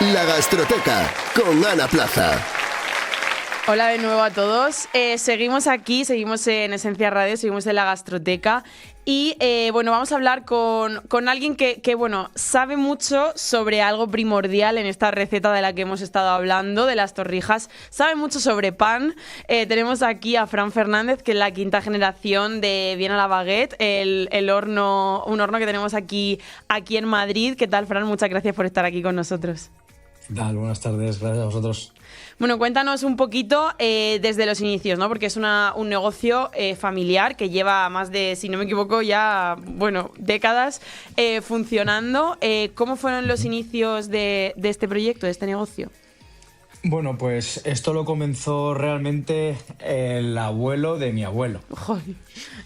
La Gastroteca con Ana Plaza. Hola de nuevo a todos. Seguimos aquí, seguimos en Esencia Radio, seguimos en La Gastroteca. Y bueno, vamos a hablar con alguien que bueno, sabe mucho sobre algo primordial en esta receta de la que hemos estado hablando, de las torrijas. Sabe mucho sobre pan. Tenemos aquí a Fran Fernández, que es la quinta generación de Bien a la Baguette, el horno, un horno que tenemos aquí en Madrid. ¿Qué tal, Fran? Muchas gracias por estar aquí con nosotros. ¿Qué tal? Buenas tardes, gracias a vosotros. Bueno, cuéntanos un poquito desde los inicios, ¿no? Porque es un negocio familiar que lleva más de, si no me equivoco, ya, bueno, décadas funcionando. ¿Cómo fueron los inicios de este proyecto, de este negocio? Bueno, pues esto lo comenzó realmente el abuelo de mi abuelo. Joder,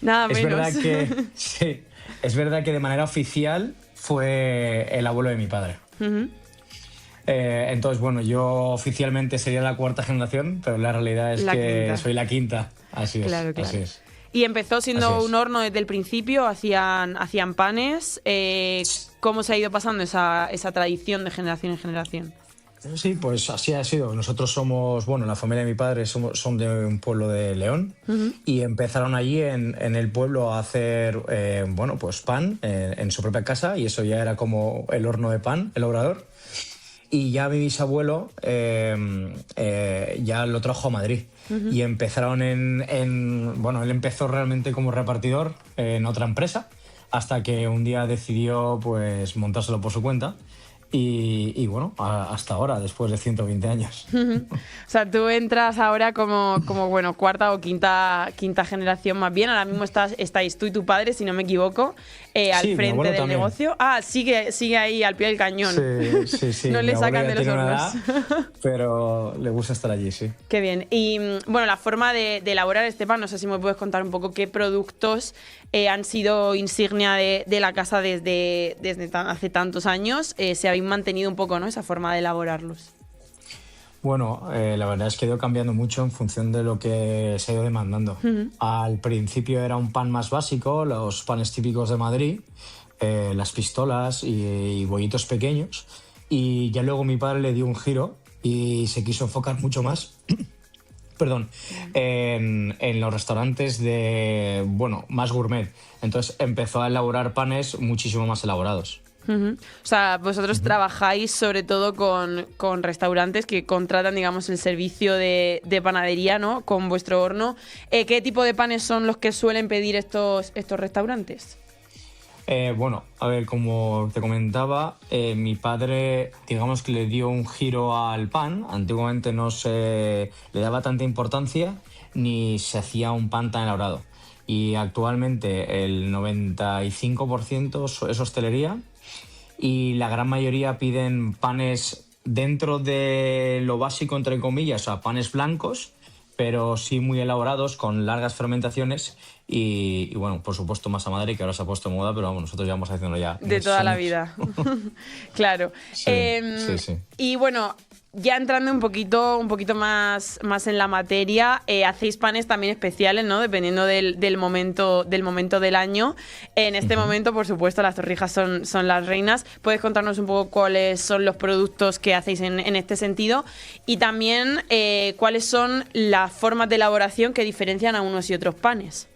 nada menos. Es verdad que, sí, es verdad que de manera oficial fue el abuelo de mi padre. Uh-huh. Entonces, bueno, yo oficialmente sería la cuarta generación, pero la realidad es que quinta. Soy la quinta. Así es, claro. así es. Y empezó siendo un horno desde el principio, hacían panes. ¿Cómo se ha ido pasando esa tradición de generación en generación? Sí, pues así ha sido. Nosotros somos, bueno, la familia de mi padre son de un pueblo de León. Uh-huh. Y empezaron allí en el pueblo a hacer, bueno, pues pan en su propia casa, y eso ya era como el horno de pan, el obrador. Y ya mi bisabuelo ya lo trajo a Madrid. Uh-huh. Y empezaron bueno, él empezó realmente como repartidor en otra empresa, hasta que un día decidió pues montárselo por su cuenta. Y bueno, hasta ahora, después de 120 años. Uh-huh. O sea, tú entras ahora como bueno, cuarta o quinta generación más bien. Ahora mismo estáis tú y tu padre, si no me equivoco, al frente del también. Negocio. Ah, sigue ahí al pie del cañón. Sí. No le sacan de los hornos. Pero le gusta estar allí, sí. Qué bien. Y bueno, la forma de elaborar este pan, no sé si me puedes contar un poco qué productos han sido insignia de la casa desde hace tantos años. Se habéis mantenido un poco, ¿no?, esa forma de elaborarlos. Bueno, la verdad es que ha ido cambiando mucho en función de lo que se ha ido demandando. Uh-huh. Al principio era un pan más básico, los panes típicos de Madrid, las pistolas y bollitos pequeños. Y ya luego mi padre le dio un giro y se quiso enfocar mucho más en los restaurantes bueno, más gourmet. Entonces empezó a elaborar panes muchísimo más elaborados. Uh-huh. O sea, vosotros trabajáis sobre todo con restaurantes que contratan, digamos, el servicio de panadería, ¿no?, con vuestro horno. ¿Qué tipo de panes son los que suelen pedir estos restaurantes? Bueno, a ver, como te comentaba, mi padre, digamos que le dio un giro al pan. Antiguamente no se le daba tanta importancia ni se hacía un pan tan elaborado. Y actualmente el 95% es hostelería, y la gran mayoría piden panes dentro de lo básico, entre comillas, o sea, panes blancos, pero sí muy elaborados, con largas fermentaciones y bueno, por supuesto masa madre, que ahora se ha puesto de moda, pero vamos, nosotros llevamos haciéndolo ya de toda la vida. Claro. Sí. Y bueno, ya entrando un poquito más en la materia, hacéis panes también especiales, ¿no?, dependiendo del momento del año. En este momento, por supuesto, las torrijas son las reinas. ¿Puedes contarnos un poco cuáles son los productos que hacéis en este sentido? Y también cuáles son las formas de elaboración que diferencian a unos y otros panes.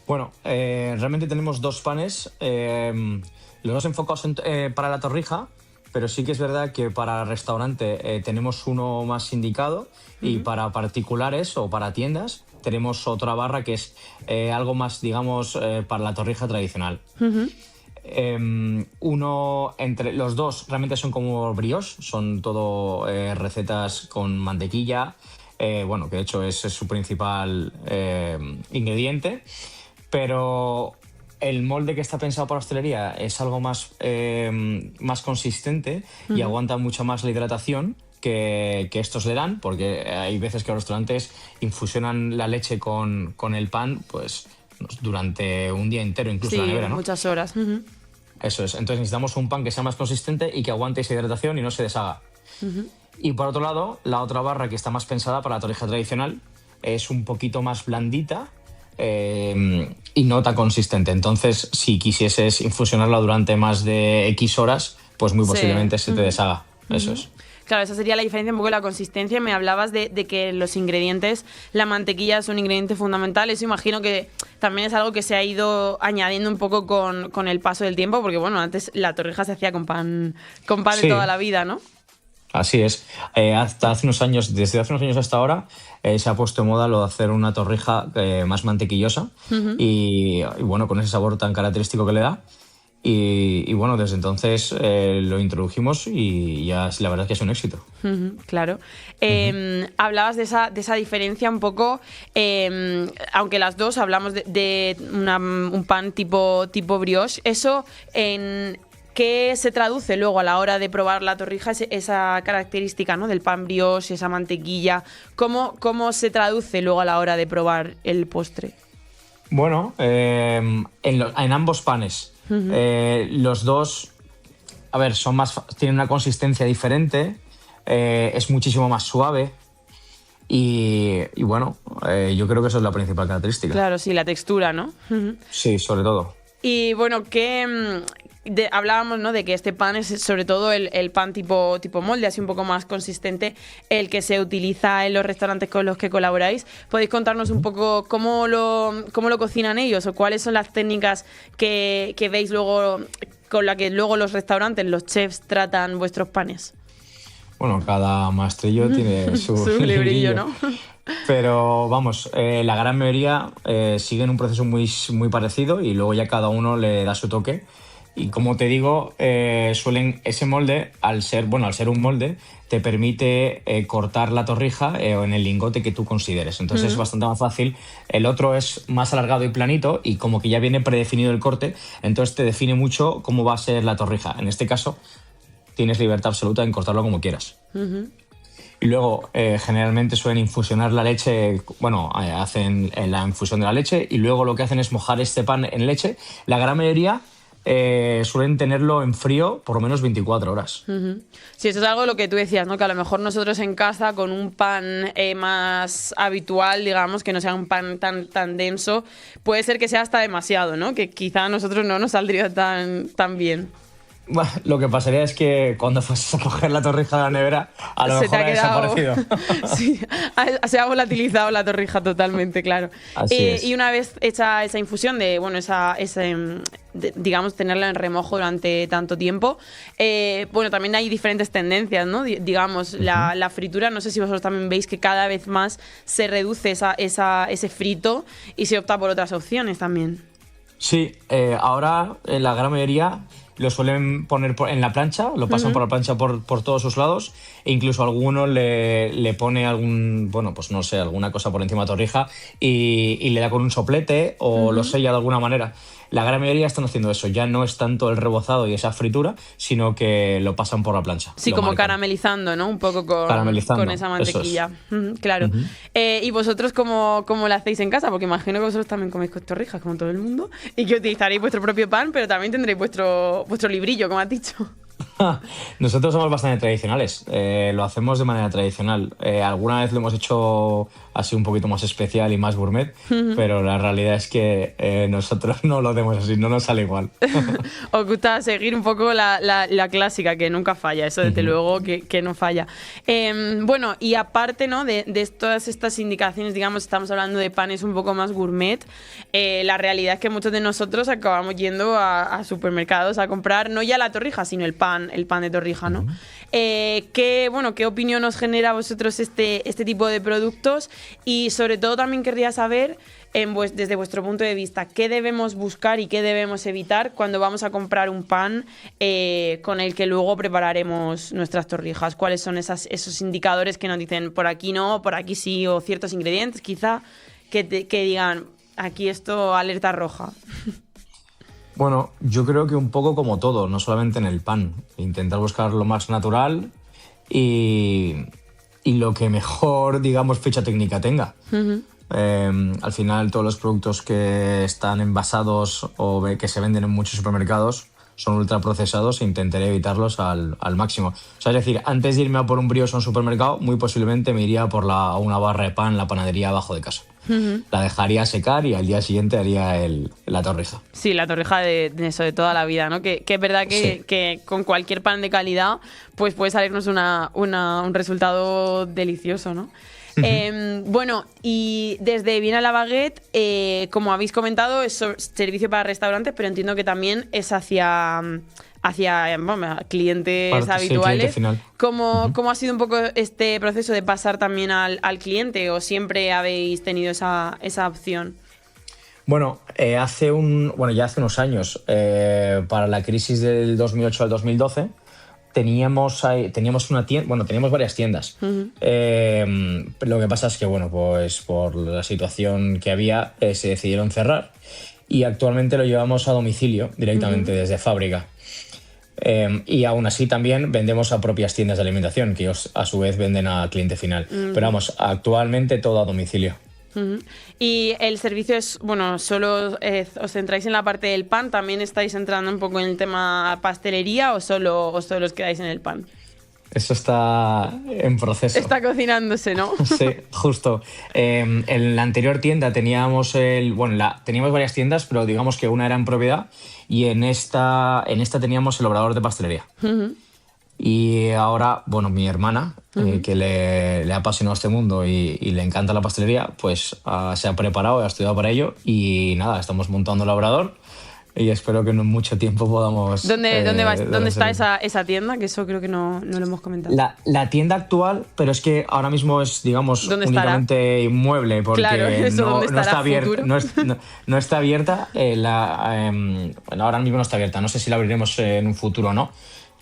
Bueno, realmente tenemos dos panes, los dos enfocados para la torrija, pero sí que es verdad que para restaurante tenemos uno más indicado. Uh-huh. Y para particulares o para tiendas tenemos otra barra que es algo más, digamos, para la torrija tradicional. Uh-huh. Entre los dos realmente son como brioches, son todo recetas con mantequilla, bueno, que de hecho es su principal ingrediente. Pero el molde que está pensado para hostelería es algo más consistente. Uh-huh. Y aguanta mucho más la hidratación que estos le dan, porque hay veces que los restaurantes infusionan la leche con el pan pues durante un día entero, incluso en la nevera, ¿no? Muchas horas. Uh-huh. Eso es. Entonces necesitamos un pan que sea más consistente y que aguante esa hidratación y no se deshaga. Uh-huh. Y por otro lado, la otra barra, que está más pensada para la torrija tradicional, es un poquito más blandita y no tan consistente. Entonces, si quisieses infusionarla durante más de X horas, pues muy Sí. posiblemente se te deshaga. Eso es. Claro, esa sería la diferencia, un poco la consistencia. Me hablabas de que los ingredientes, la mantequilla es un ingrediente fundamental. Eso imagino que también es algo que se ha ido añadiendo un poco con el paso del tiempo, porque bueno, antes la torrija se hacía con pan de Sí. toda la vida, ¿no? Así es. Hasta hace unos años, desde hace unos años hasta ahora, se ha puesto de moda lo de hacer una torrija más mantequillosa y bueno, con ese sabor tan característico que le da. Y bueno, desde entonces lo introdujimos y ya la verdad es que es un éxito. Claro. Hablabas de esa diferencia un poco, aunque las dos hablamos de un pan tipo brioche, eso en qué se traduce luego a la hora de probar la torrija, esa característica, ¿no?, del pan brioche, esa mantequilla, ¿cómo se traduce luego a la hora de probar el postre? Bueno, en ambos panes. Los dos, a ver, tienen una consistencia diferente, es muchísimo más suave y bueno, yo creo que eso es la principal característica. Claro, sí, la textura, ¿no? Sí, sobre todo. Y bueno, hablábamos, ¿no?, de que este pan es sobre todo el pan tipo molde, así un poco más consistente, el que se utiliza en los restaurantes con los que colaboráis. ¿Podéis contarnos un poco cómo lo cocinan ellos o cuáles son las técnicas que veis luego, con las que luego los restaurantes, los chefs tratan vuestros panes? Bueno, cada maestrillo tiene su librillo, ¿no? Pero vamos, la gran mayoría siguen un proceso muy, muy parecido y luego ya cada uno le da su toque. Y como te digo, ese molde, al ser un molde, te permite cortar la torrija en el lingote que tú consideres. Entonces es bastante más fácil. El otro es más alargado y planito y como que ya viene predefinido el corte, entonces te define mucho cómo va a ser la torrija. En este caso, tienes libertad absoluta en cortarlo como quieras. Y luego, generalmente suelen infusionar la leche, hacen la infusión de la leche y luego lo que hacen es mojar este pan en leche. La gran mayoría suelen tenerlo en frío por lo menos 24 horas. Sí, eso es algo de lo que tú decías, ¿no? Que a lo mejor nosotros en casa con un pan más habitual, digamos, que no sea un pan tan denso, puede ser que sea hasta demasiado, ¿no? Que quizá a nosotros no nos saldría tan bien. Bueno, lo que pasaría es que cuando fueses a coger la torrija de la nevera, a lo mejor ha desaparecido. Sí, se ha volatilizado la torrija totalmente, claro. Así es. Y una vez hecha esa infusión digamos, tenerla en remojo durante tanto tiempo, también hay diferentes tendencias, ¿no? Digamos, la fritura, no sé si vosotros también veis que cada vez más se reduce ese frito y se opta por otras opciones también. Sí, ahora la gran mayoría lo suelen poner en la plancha, lo pasan por la plancha por todos sus lados e incluso alguno le pone alguna cosa por encima de la torrija y le da con un soplete o lo sella de alguna manera. La gran mayoría están haciendo eso, ya no es tanto el rebozado y esa fritura, sino que lo pasan por la plancha. Sí, como marcan. Caramelizando, ¿no? Un poco con esa mantequilla. Claro. ¿Y vosotros cómo lo hacéis en casa? Porque imagino que vosotros también coméis torrijas, como todo el mundo, y que utilizaréis vuestro propio pan, pero también tendréis vuestro librillo, como has dicho. Nosotros somos bastante tradicionales, lo hacemos de manera tradicional. Alguna vez lo hemos hecho así un poquito más especial y más gourmet, pero la realidad es que nosotros no lo hacemos así, no nos sale igual. Os gusta seguir un poco la clásica, que nunca falla, eso desde luego que no falla. Y aparte, ¿no?, de todas estas indicaciones, digamos, estamos hablando de panes un poco más gourmet, la realidad es que muchos de nosotros acabamos yendo a supermercados a comprar no ya la torrija, sino el pan de torrija, ¿no? ¿Qué opinión os genera a vosotros este tipo de productos? Y sobre todo también querría saber, desde vuestro punto de vista, qué debemos buscar y qué debemos evitar cuando vamos a comprar un pan con el que luego prepararemos nuestras torrijas. ¿Cuáles son esos indicadores que nos dicen por aquí no, por aquí sí, o ciertos ingredientes quizá que digan aquí esto, alerta roja? Bueno, yo creo que un poco como todo, no solamente en el pan. Intentar buscar lo más natural y lo que mejor, digamos, ficha técnica tenga. Al final, todos los productos que están envasados o que se venden en muchos supermercados son ultraprocesados e intentaré evitarlos al máximo. O sea, es decir, antes de irme a por un brioche a un supermercado, muy posiblemente me iría por una barra de pan en la panadería abajo de casa. la dejaría secar y al día siguiente haría la torrija. Sí, la torrija de eso, de toda la vida, ¿no? Que es verdad Sí. que con cualquier pan de calidad pues puede salirnos un resultado delicioso, ¿no? Bueno, y desde Viene la Baguette, como habéis comentado, es servicio para restaurantes, pero entiendo que también es hacia clientes habituales. Cliente final. ¿Cómo ha sido un poco este proceso de pasar también al cliente, o siempre habéis tenido esa opción? Bueno, ya hace unos años, para la crisis del 2008 al 2012, teníamos una tienda, teníamos varias tiendas. Lo que pasa es que, pues por la situación que había, se decidieron cerrar y actualmente lo llevamos a domicilio directamente desde fábrica. Y aún así también vendemos a propias tiendas de alimentación, que ellos a su vez venden a cliente final. Pero vamos, actualmente todo a domicilio. Y el servicio es, solo os centráis en la parte del pan, ¿también estáis entrando un poco en el tema pastelería o solo os quedáis en el pan? Eso está en proceso. Está cocinándose, ¿no? Sí, justo. En la anterior tienda teníamos teníamos varias tiendas, pero digamos que una era en propiedad, y en esta teníamos el obrador de pastelería. Y ahora, mi hermana, que le ha apasionado este mundo y le encanta la pastelería, pues se ha preparado, ha estudiado para ello y nada, estamos montando el obrador y espero que en mucho tiempo podamos... ¿Dónde está esa tienda? Que eso creo que no lo hemos comentado. La tienda actual, pero es que ahora mismo es, digamos, únicamente inmueble, porque claro, eso, no está abierta. No está abierta. Ahora mismo no está abierta. No sé si la abriremos en un futuro o no.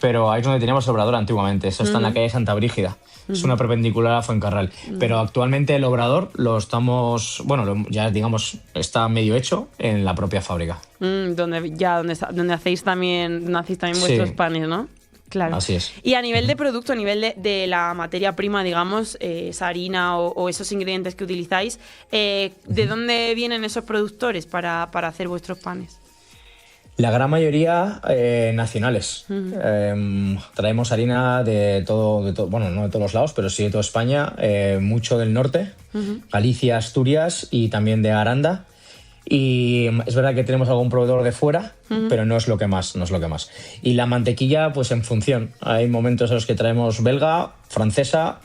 Pero ahí es donde teníamos el obrador antiguamente. Eso está en la calle Santa Brígida. Es una perpendicular a Fuencarral. Pero actualmente el obrador lo estamos... ya digamos, está medio hecho en la propia fábrica. Donde hacéis también vuestros panes, ¿no? Claro. Así es. Y a nivel de producto, a nivel de la materia prima, digamos, esa harina o esos ingredientes que utilizáis, ¿de dónde vienen esos productores para hacer vuestros panes? La gran mayoría nacionales. Traemos harina de todo, no de todos los lados, pero sí de toda España, mucho del norte, Galicia, Asturias y también de Aranda. Y es verdad que tenemos algún proveedor de fuera, pero no es lo que más. Y la mantequilla, pues en función. Hay momentos en los que traemos belga, francesa.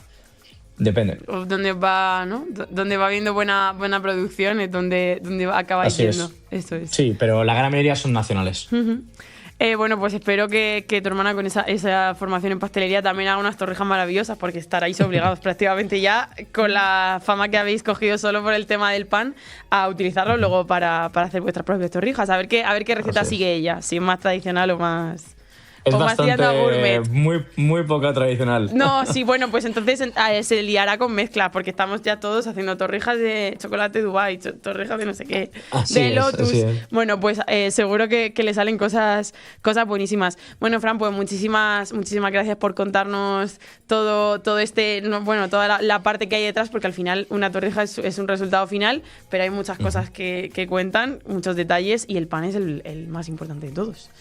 Depende. Donde va, ¿no? Donde va viendo buena producción es donde acabáis yendo. Eso es. Sí, pero la gran mayoría son nacionales. Pues espero que tu hermana con esa formación en pastelería también haga unas torrijas maravillosas, porque estaréis obligados prácticamente ya, con la fama que habéis cogido solo por el tema del pan, a utilizarlo luego para hacer vuestras propias torrijas. A ver qué receta sigue ella, si es más tradicional o más... Es más bastante, gourmet. muy poca tradicional. No, sí, pues entonces se liará con mezclas, porque estamos ya todos haciendo torrijas de chocolate Dubai, torrijas de no sé qué, de Lotus. Así es. Pues seguro que le salen cosas buenísimas. Bueno, Fran, pues muchísimas gracias por contarnos todo toda la parte que hay detrás, porque al final una torrija es un resultado final, pero hay muchas cosas que cuentan, muchos detalles, y el pan es el más importante de todos.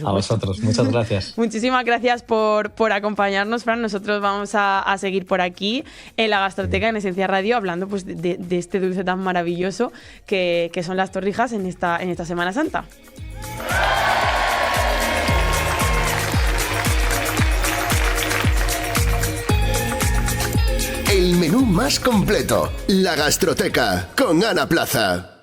A vosotros, muchas gracias. Muchísimas gracias por acompañarnos, Fran. Nosotros vamos a seguir por aquí en la Gastroteca, en Esencia Radio, hablando pues de este dulce tan maravilloso que son las torrijas en esta Semana Santa. El menú más completo, la Gastroteca, con Ana Plaza.